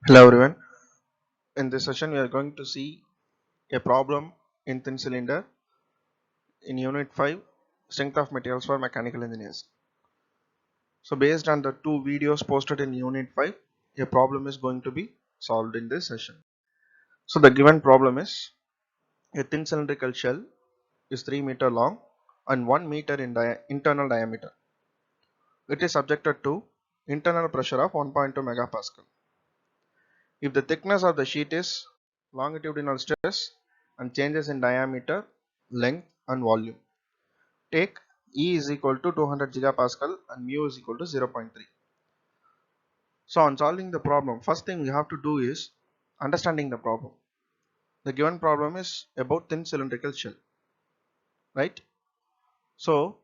Hello everyone. In this session, we are going to see a problem in thin cylinder in Unit 5, Strength of Materials for Mechanical Engineers. So, based on the two videos posted in Unit 5, a problem is going to be solved in this session. So, the given problem is a thin cylindrical shell is 3 meter long and 1 meter in internal diameter. It is subjected to internal pressure of 1.2 megapascal. If the thickness of the sheet is longitudinal stress and changes in diameter, length and volume. Take E is equal to 200 gigapascal and mu is equal to 0.3. So on solving the problem, first thing we have to do is understanding the problem. The given problem is about thin cylindrical shell, right? So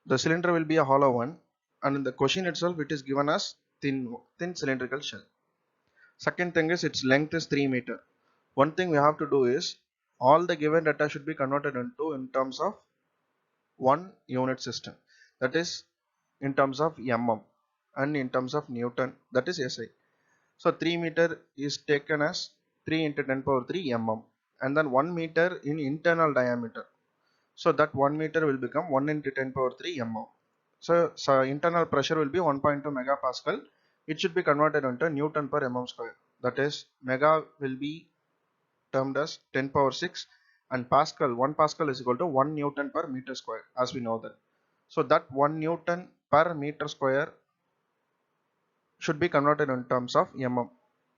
the cylinder will be a hollow one, and in the question itself it is given as thin cylindrical shell. Second thing is its length is 3 meter. One thing we have to do is all the given data should be converted into in terms of one unit system, that is in terms of mm, and in terms of newton, that is SI. So 3 meter is taken as 3 into 10 power 3 mm, and then 1 meter in internal diameter, so that 1 meter will become 1 into 10 power 3 mm. So internal pressure will be 1.2 megapascal. It should be converted into newton per mm square, that is mega will be termed as 10 power 6, and pascal, 1 pascal is equal to 1 newton per meter square, as we know that. So that 1 newton per meter square should be converted in terms of mm.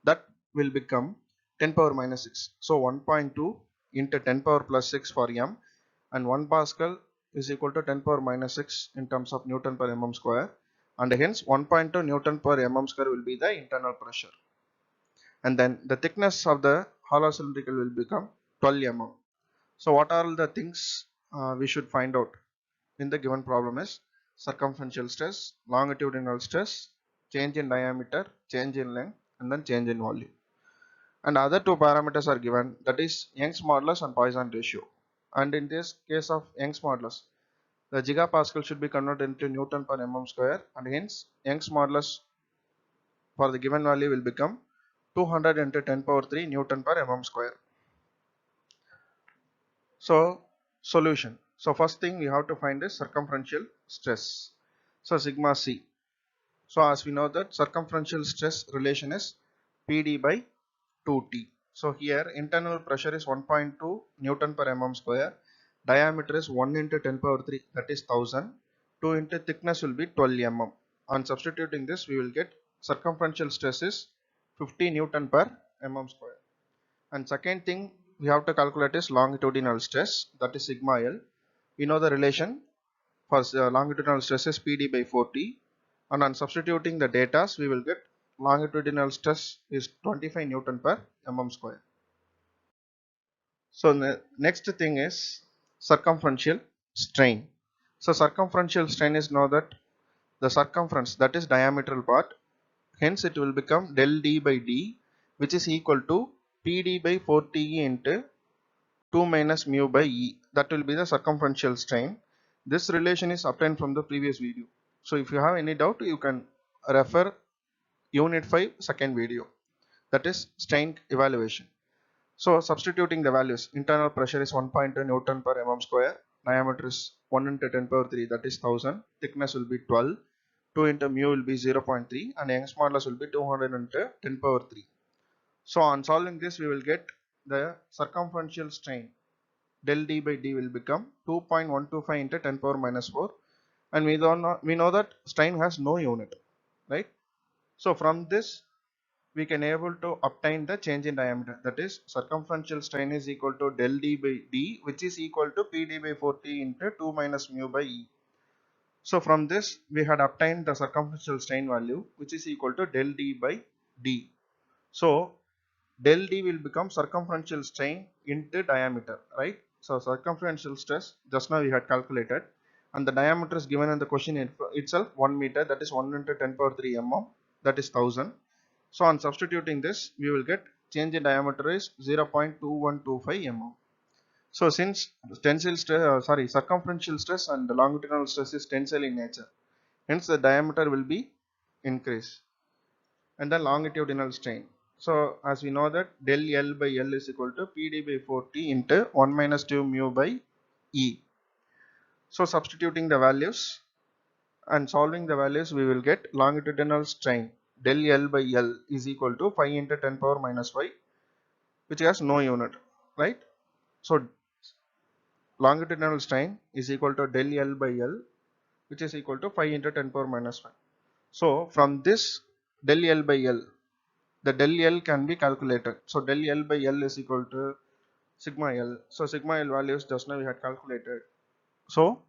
That will become 10 power minus 6. So 1.2 into 10 power plus 6 for m, and 1 pascal is equal to 10 power minus 6 in terms of newton per mm square, and hence 1.2 newton per mm square will be the internal pressure. And then the thickness of the hollow cylindrical will become 12 mm. So what are the things we should find out in the given problem is circumferential stress, longitudinal stress, change in diameter, change in length, and then change in volume. And other two parameters are given, that is Young's modulus and Poisson ratio. And in this case of Young's modulus, the gigapascal should be converted into Newton per mm square, and hence Young's modulus for the given value will become 200 into 10 power 3 Newton per mm square. So solution. So first thing we have to find is circumferential stress. So sigma C. So as we know that circumferential stress relation is PD by 2T. So here internal pressure is 1.2 Newton per mm square. Diameter is 1 into 10 power 3, that is 1000. 2 into thickness will be 12 mm. On substituting this we will get circumferential stress is 50 Newton per mm square. And second thing we have to calculate is longitudinal stress, that is sigma L. We know the relation for longitudinal stress is PD by 4T, and on substituting the data we will get longitudinal stress is 25 Newton per mm square. So the next thing is circumferential strain. So circumferential strain is know that the circumference, that is diametral part, hence it will become del D by D, which is equal to PD by 4T into 2 minus mu by E. That will be the circumferential strain. This relation is obtained from the previous video. So if you have any doubt, you can refer unit 5 second video, that is strain evaluation. So substituting the values, internal pressure is 1.2 Newton per mm square, diameter is 1 into 10 power 3, that is 1000, thickness will be 12, 2 into mu will be 0.3, and Young's modulus will be 200 into 10 power 3. So on solving this we will get the circumferential strain del D by D will become 2.125 into 10 power minus 4, and we know that strain has no unit, right? So from this we can able to obtain the change in diameter, that is circumferential strain is equal to del D by D, which is equal to PD by 4T into 2 minus mu by E. So from this we had obtained the circumferential strain value, which is equal to del D by D. So del D will become circumferential strain into diameter, right? So circumferential stress just now we had calculated, and the diameter is given in the question itself 1 meter, that is 1 into 10 power 3 mm, that is 1000. So on substituting this we will get change in diameter is 0.2125 mm. So since tensile stress, circumferential stress and the longitudinal stress is tensile in nature, hence the diameter will be increased. and the longitudinal strain. So as we know that del L by L is equal to PD by 4T into 1 minus 2 mu by E. So substituting the values and solving the values, we will get longitudinal strain del L by L is equal to 5 into 10 power minus 5, which has no unit, right? So longitudinal strain is equal to del L by L, which is equal to 5 into 10 power minus 5. So from this del L by L, the del L can be calculated. So del L by L is equal to sigma L. So sigma L values just now we had calculated. So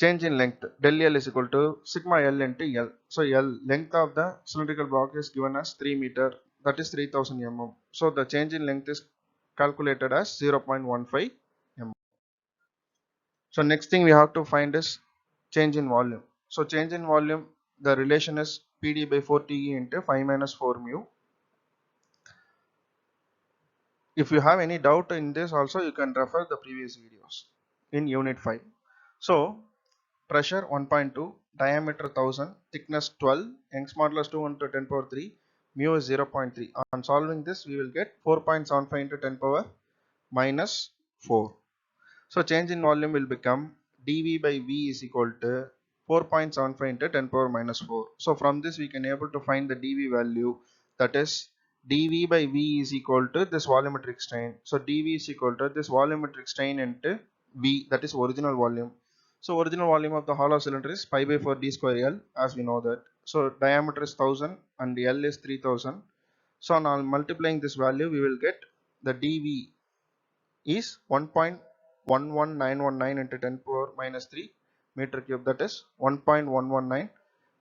change in length del L is equal to sigma L into L. So L, length of the cylindrical block is given as 3 meter, that is 3000 mm. So the change in length is calculated as 0.15 mm. So next thing we have to find is change in volume. So change in volume, the relation is PD by 4TE into 5 minus 4 mu. If you have any doubt in this also, you can refer the previous videos in unit 5. So pressure 1.2, diameter 1000, thickness 12, Young's modulus 2 into 10 power 3, mu is 0.3. On solving this, we will get 4.75 into 10 power minus 4. So change in volume will become dV by V is equal to 4.75 into 10 power minus 4. So from this we can able to find the dV value, that is dV by V is equal to this volumetric strain. So dV is equal to this volumetric strain into V, that is original volume. So original volume of the hollow cylinder is pi by 4 d square L, as we know that. So diameter is 1000 and L is 3000. So now multiplying this value, we will get the dV is 1.11919 into 10 power minus 3 meter cube, that is 1.119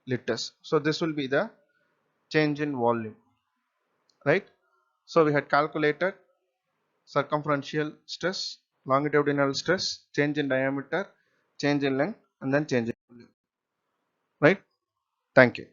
liters. So this will be the change in volume, right? So we had calculated circumferential stress, longitudinal stress, change in diameter, change in length, and then change in volume, right? Thank you.